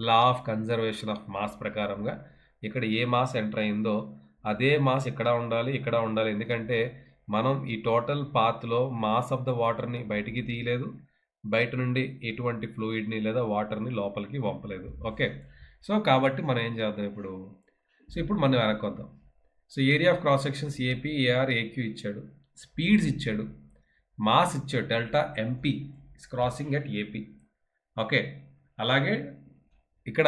law of conservation of mass ప్రకారంగా ఇక్కడ ఏ మాస్ ఎంటర్ అయిందో అదే మాస్ ఇక్కడ ఉండాలి, ఇక్కడ ఉండాలి. ఎందుకంటే మనం ఈ టోటల్ పాత్లో మాస్ ఆఫ్ ద వాటర్ని బయటికి తీయలేదు, బయట నుండి ఎటువంటి ఫ్లూయిడ్ని లేదా వాటర్ని లోపలికి పంపలేదు. ఓకే, సో కాబట్టి మనం ఏం చేద్దాం ఇప్పుడు. సో ఇప్పుడు మనం వెనక్కి వద్దాం. So area of cross sections AP, AR, AQ ఇచ్చాడు, స్పీడ్స్ ఇచ్చాడు, మాస్ ఇచ్చాడు, delta MP is crossing at AP. Okay, అలాగే ఇక్కడ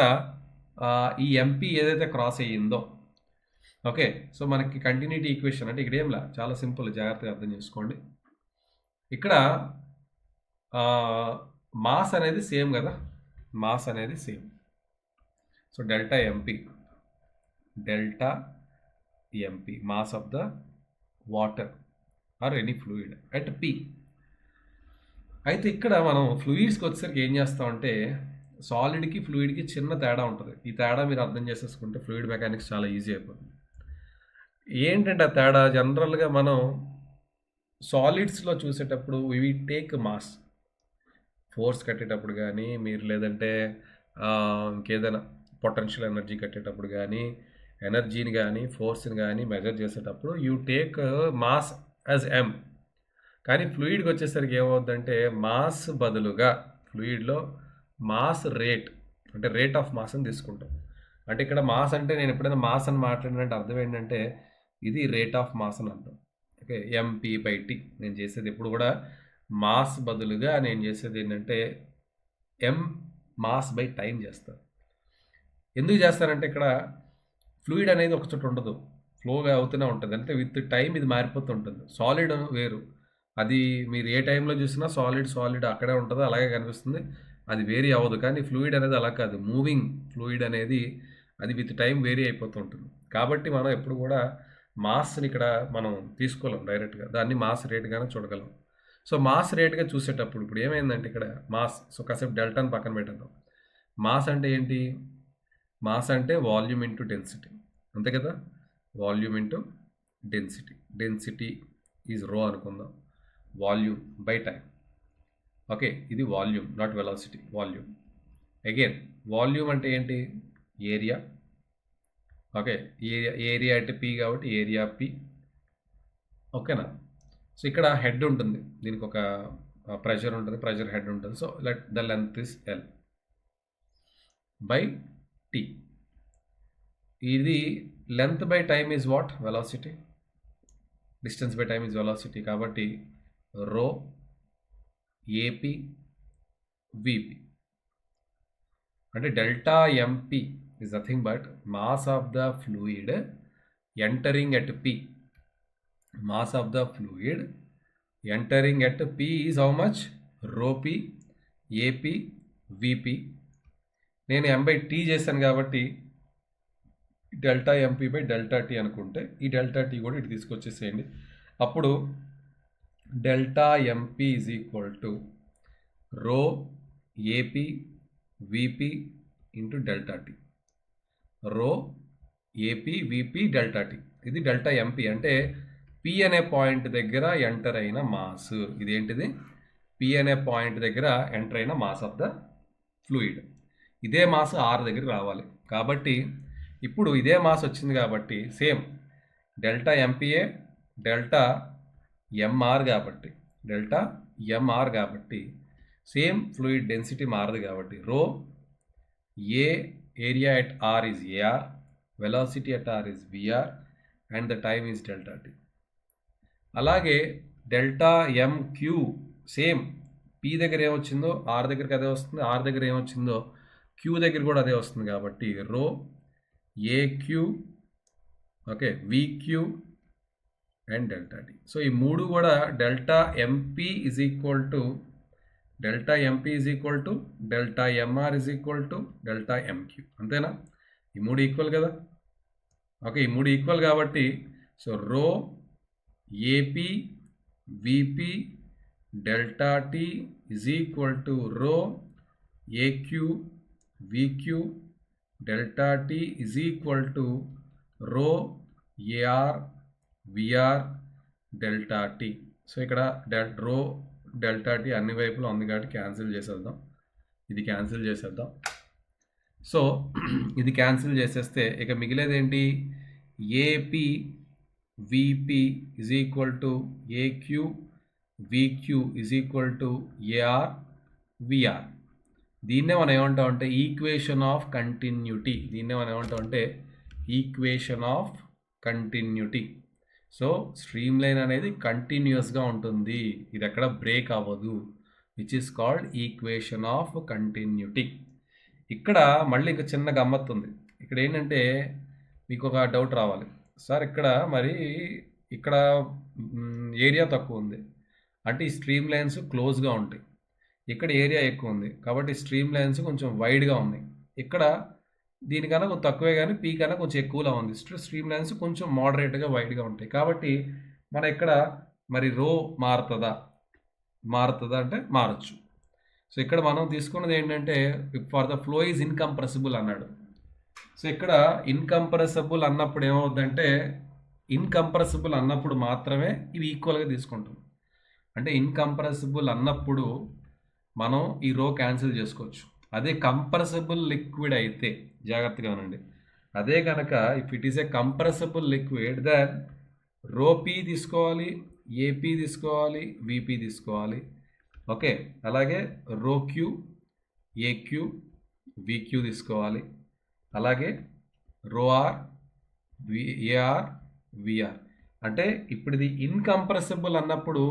ఈ ఎంపీ ఏదైతే క్రాస్ అయ్యిందో, ఓకే, సో మనకి కంటిన్యూటీ ఈక్వేషన్ అంటే ఇక్కడ ఏంలా చాలా సింపుల్, జాగ్రత్తగా అర్థం చేసుకోండి. ఇక్కడ మాస్ అనేది సేమ్ కదా, మాస్ అనేది same. So delta MP mass of the water or any fluid at P. అయితే ఇక్కడ మనం ఫ్లూయిడ్స్కి వచ్చేసరికి ఏం చేస్తామంటే సాలిడ్కి ఫ్లూయిడ్కి చిన్న తేడా ఉంటుంది. ఈ తేడా మీరు అర్థం చేసేసుకుంటే ఫ్లూయిడ్ మెకానిక్స్ చాలా ఈజీ అయిపోతుంది. ఏంటంటే ఆ తేడా జనరల్గా మనం సాలిడ్స్లో చూసేటప్పుడు వి టేక్ మాస్, ఫోర్స్ కట్టేటప్పుడు కానీ మీరు లేదంటే ఇంకేదైనా పొటెన్షియల్ ఎనర్జీ కట్టేటప్పుడు కానీ ఎనర్జీని కానీ ఫోర్స్ని కానీ మెజర్ చేసేటప్పుడు యూ టేక్ మాస్ యాజ్ ఎమ్. కానీ ఫ్లూయిడ్కి వచ్చేసరికి ఏమవుద్దంటే మాస్ బదులుగా ఫ్లూయిడ్లో మాస్ రేట్ అంటే రేట్ ఆఫ్ మాస్ అని తీసుకుంటాం. అంటే ఇక్కడ మాస్ అంటే నేను ఎప్పుడైనా మాస్ అని మాట్లాడినంటే అర్థం ఏంటంటే ఇది రేట్ ఆఫ్ మాస్ అని అర్థం. Okay, MP/T. నేను చేసేది ఎప్పుడు కూడా మాస్ బదులుగా నేను చేసేది ఏంటంటే ఎం మాస్ బై టైం చేస్తాను. ఎందుకు చేస్తానంటే ఇక్కడ ఫ్లూయిడ్ అనేది ఒక చోట ఉండదు, ఫ్లోగా అవుతూనే ఉంటుంది. అంటే విత్ టైం ఇది మారిపోతూ ఉంటుంది. సాలిడ్ వేరు, అది మీరు ఏ టైంలో చూసినా సాలిడ్ అక్కడే ఉంటుంది, అలాగే కనిపిస్తుంది, అది వేరీ అవ్వదు. కానీ ఫ్లూయిడ్ అనేది అలా కాదు, మూవింగ్ ఫ్లూయిడ్ అనేది అది విత్ టైం వేరీ అయిపోతూ ఉంటుంది. కాబట్టి మనం ఎప్పుడు కూడా మాస్ని ఇక్కడ మనం తీసుకోలేం డైరెక్ట్గా, దాన్ని మాస్ రేట్గానే చూడగలం. సో మాస్ రేట్గా చూసేటప్పుడు ఇప్పుడు ఏమైందంటే ఇక్కడ మాస్, సో కాసేపు డెల్టాని పక్కన పెట్టేద్దాం. మాస్ అంటే ఏంటి? మాస్ అంటే వాల్యూమ్ ఇంటూ డెన్సిటీ, అంతే కదా. Volume into density, density is rho అనుకుందాం, వాల్యూమ్ బై టైం. ఓకే, ఇది volume, not velocity, volume. Again volume అంటే ఏంటి? ఏరియా. ఓకే, ఏరియా అంటే పి కాబట్టి ఏరియా పి. ఓకేనా. సో ఇక్కడ హెడ్ ఉంటుంది, దీనికి ఒక ప్రెషర్ ఉంటుంది, ప్రెషర్ హెడ్ ఉంటుంది. So let the length is L by T. ఇది length by time is what? Velocity. Distance by time is velocity. కాబట్టి రో ఏపీ విపి అంటే delta MP is nothing but mass of the fluid entering at P. Mass of the fluid entering at P is how much? Rho P, AP, VP. నేను M/T చేశాను కాబట్టి delta M P by delta T అనుకుంటే ఈ డెల్టా టీ కూడా ఇటు తీసుకొచ్చేసేయండి. అప్పుడు delta M P is equal to rho A P V P into delta T. Rho A P V P delta T. ఇది డెల్టా ఎంపీ అంటే పి అనే పాయింట్ దగ్గర ఎంటర్ అయిన మాస్. ఇదేంటిది? పి అనే పాయింట్ దగ్గర ఎంటర్ అయిన మాస్ ఆఫ్ ద ఫ్లూయిడ్. ఇదే మాస్ ఆర్ దగ్గర రావాలి. కాబట్టి ఇప్పుడు ఇదే మాస్ వచ్చింది కాబట్టి same delta M P A delta MR కాబట్టి డెల్టా ఎంఆర్ కాబట్టి సేమ్ ఫ్లూయిడ్ డెన్సిటీ మారదు కాబట్టి రో ఏ area at r is ar, velocity at r is vr and the time is delta t. అలాగే డెల్టా ఎంక్యూ సేమ్ పి దగ్గర ఏమొచ్చిందో ఆర్ దగ్గరికి అదే వస్తుంది, ఆర్ దగ్గర ఏమొచ్చిందో క్యూ దగ్గర కూడా అదే వస్తుంది. కాబట్టి rho A Q, okay, V Q and delta T. So ఈ మూడు కూడా delta M P is equal to delta M P is equal to delta M R is equal to delta M Q. అంతేనా? ఈ మూడు ఈక్వల్ కదా. ఓకే, ఈ మూడు ఈక్వల్ కాబట్టి so rho A P V P delta T is equal to rho A Q V Q delta T is equal to rho A R V R delta T. So ఇక్కడ రో డెల్టా టీ అన్ని వైపులో ఉంది కాబట్టి క్యాన్సిల్ చేసేద్దాం, ఇది క్యాన్సిల్ చేసేద్దాం. సో ఇది క్యాన్సిల్ చేసేస్తే ఇక మిగిలేది ఏంటి? A P V P is equal to A Q V Q is equal to A R V R. దీన్నే మనం ఏమంటాం అంటే ఈక్వేషన్ ఆఫ్ కంటిన్యూటీ. దీన్నే మనం ఏమంటాం అంటే equation of continuity. So stream line అనేది కంటిన్యూస్గా ఉంటుంది, ఇది ఎక్కడ బ్రేక్ అవ్వదు, which is called equation of continuity. ఇక్కడ మళ్ళీ ఇంకా చిన్న గమ్మత్తు ఉంది. ఇక్కడ ఏంటంటే మీకు ఒక డౌట్ రావాలి, సార్ ఇక్కడ మరి ఇక్కడ ఏరియా తక్కువ ఉంది అంటే ఈ స్ట్రీమ్ లైన్స్ క్లోజ్గా ఉంటాయి, ఇక్కడ ఏరియా ఎక్కువ ఉంది కాబట్టి స్ట్రీమ్ లైన్స్ కొంచెం వైడ్గా ఉన్నాయి. ఇక్కడ దీనికన్నా కొంచెం తక్కువే కానీ పీ కన్నా కొంచెం ఎక్కువలా ఉంది, స్ట్రీమ్ లైన్స్ కొంచెం మోడరేట్గా వైడ్గా ఉంటాయి. కాబట్టి మన ఇక్కడ మరి రో మారుతుందా అంటే మారచ్చు. సో ఇక్కడ మనం తీసుకున్నది ఏంటంటే for the flow is incompressible అన్నాడు. సో ఇక్కడ ఇన్కంప్రెసిబుల్ అన్నప్పుడు ఏమవుద్దంటే ఇన్కంప్రెసిబుల్ అన్నప్పుడు మాత్రమే ఇవి ఈక్వల్గా తీసుకుంటాం. అంటే ఇన్కంప్రెసిబుల్ అన్నప్పుడు మనం ఈ రో క్యాన్సిల్ చేసుకోవచ్చు. అదే కంప్రెసిబుల్ లిక్విడ్ అయితే జాగ్రత్తగా ఉండండి. అదే కనుక if it is a compressible liquid then rho P తీసుకోవాలి, ఏపీ తీసుకోవాలి, విపీ తీసుకోవాలి. ఓకే, అలాగే రో క్యూ, ఏక్యూ, విక్యూ తీసుకోవాలి. అలాగే రో ఆర్, ఏఆర్, విఆర్. అంటే ఇప్పుడు ఇది ఇన్కంప్రెసిబుల్ అన్నప్పుడు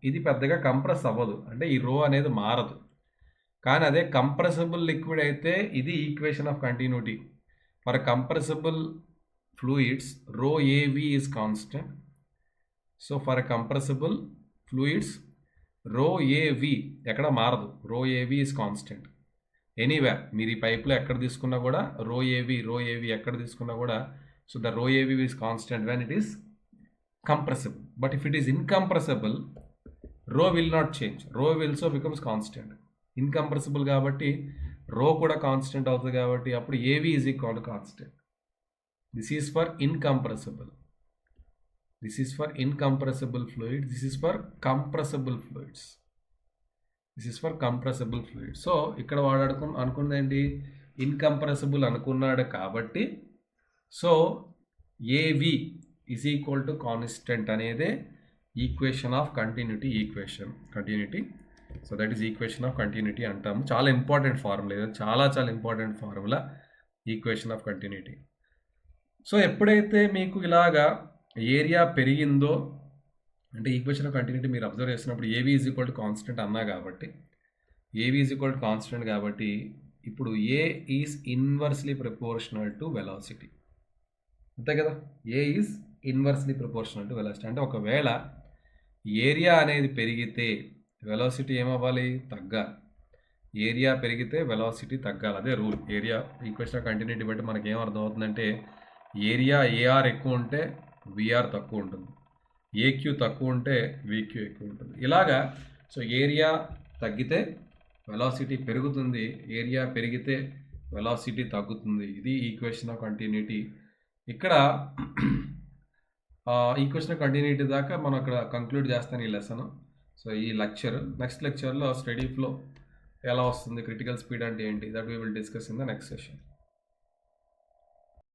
ఇది పెద్దగా కంప్రెస్ అవ్వదు, అంటే ఈ రో అనేది మారదు. కానీ అదే కంప్రెసిబుల్ లిక్విడ్ అయితే ఇది equation of continuity. For compressible fluids రో ఏవి is constant. So for compressible fluids రో ఏవి ఎక్కడ మారదు, రో ఏవి ఈజ్ కాన్స్టెంట్ ఎనీవేర్. మీరు ఈ పైప్లో ఎక్కడ తీసుకున్నా కూడా రో ఏవి ఎక్కడ తీసుకున్నా కూడా, సో ద రో ఏవి is constant when it is compressible. But if it is incompressible, rho will not change. Rho also becomes constant. Incompressible కాబట్టి rho కూడా కాన్స్టెంట్ అవుతుంది కాబట్టి అప్పుడు AV is equal to constant. This is for incompressible. This is for incompressible fluids. This is for compressible fluids. This is for compressible fluids. So ఇక్కడ వాడు అనుకున్నది ఇన్కంప్రెసిబుల్ అనుకున్నాడు కాబట్టి so AV is equal to constant అనేదే equation of continuity. So that is equation of continuity అంటాము. చాలా ఇంపార్టెంట్ ఫార్ములా, ఇది చాలా important formula, equation of continuity. So ఎప్పుడైతే మీకు ఇలాగా ఏరియా పెరిగిందో అంటే ఈక్వేషన్ ఆఫ్ కంటిన్యూటీ మీరు అబ్జర్వ్ చేసినప్పుడు A V is equal to constant అన్నా కాబట్టి, ఏవి ఈజ్ ఈక్వల్ టు కాన్స్టెంట్ కాబట్టి ఇప్పుడు A is inversely proportional to velocity. అంతే కదా, A is inversely proportional to velocity. అంటే ఒకవేళ ఏరియా అనేది పెరిగితే వెలాసిటీ ఏమవ్వాలి, తగ్గాలి. ఏరియా పెరిగితే వెలాసిటీ తగ్గాలి, అదే rule. Area equation of continuity బట్టి మనకి ఏం అర్థం అవుతుందంటే ఏరియా ఏఆర్ ఎక్కువ ఉంటే విఆర్ తక్కువ ఉంటుంది, ఏక్యూ తక్కువ ఉంటే విక్యూ ఎక్కువ ఉంటుంది. ఇలాగా సో ఏరియా తగ్గితే వెలాసిటీ పెరుగుతుంది, ఏరియా పెరిగితే వెలాసిటీ తగ్గుతుంది. ఇది ఈక్వేషన్ ఆఫ్ కంటిన్యూటీ. ఇక్కడ ఈక్వేషన్ ఆఫ్ కంటిన్యూటీ దాకా మనం అక్కడ కంక్లూడ్ చేస్తాను ఈ లెసన్. సో ఈ లెక్చర్, నెక్స్ట్ లెక్చర్లో స్టడీ ఫ్లో ఎలా వస్తుంది, క్రిటికల్ స్పీడ్ అంటే ఏంటి, that we will discuss in the next session.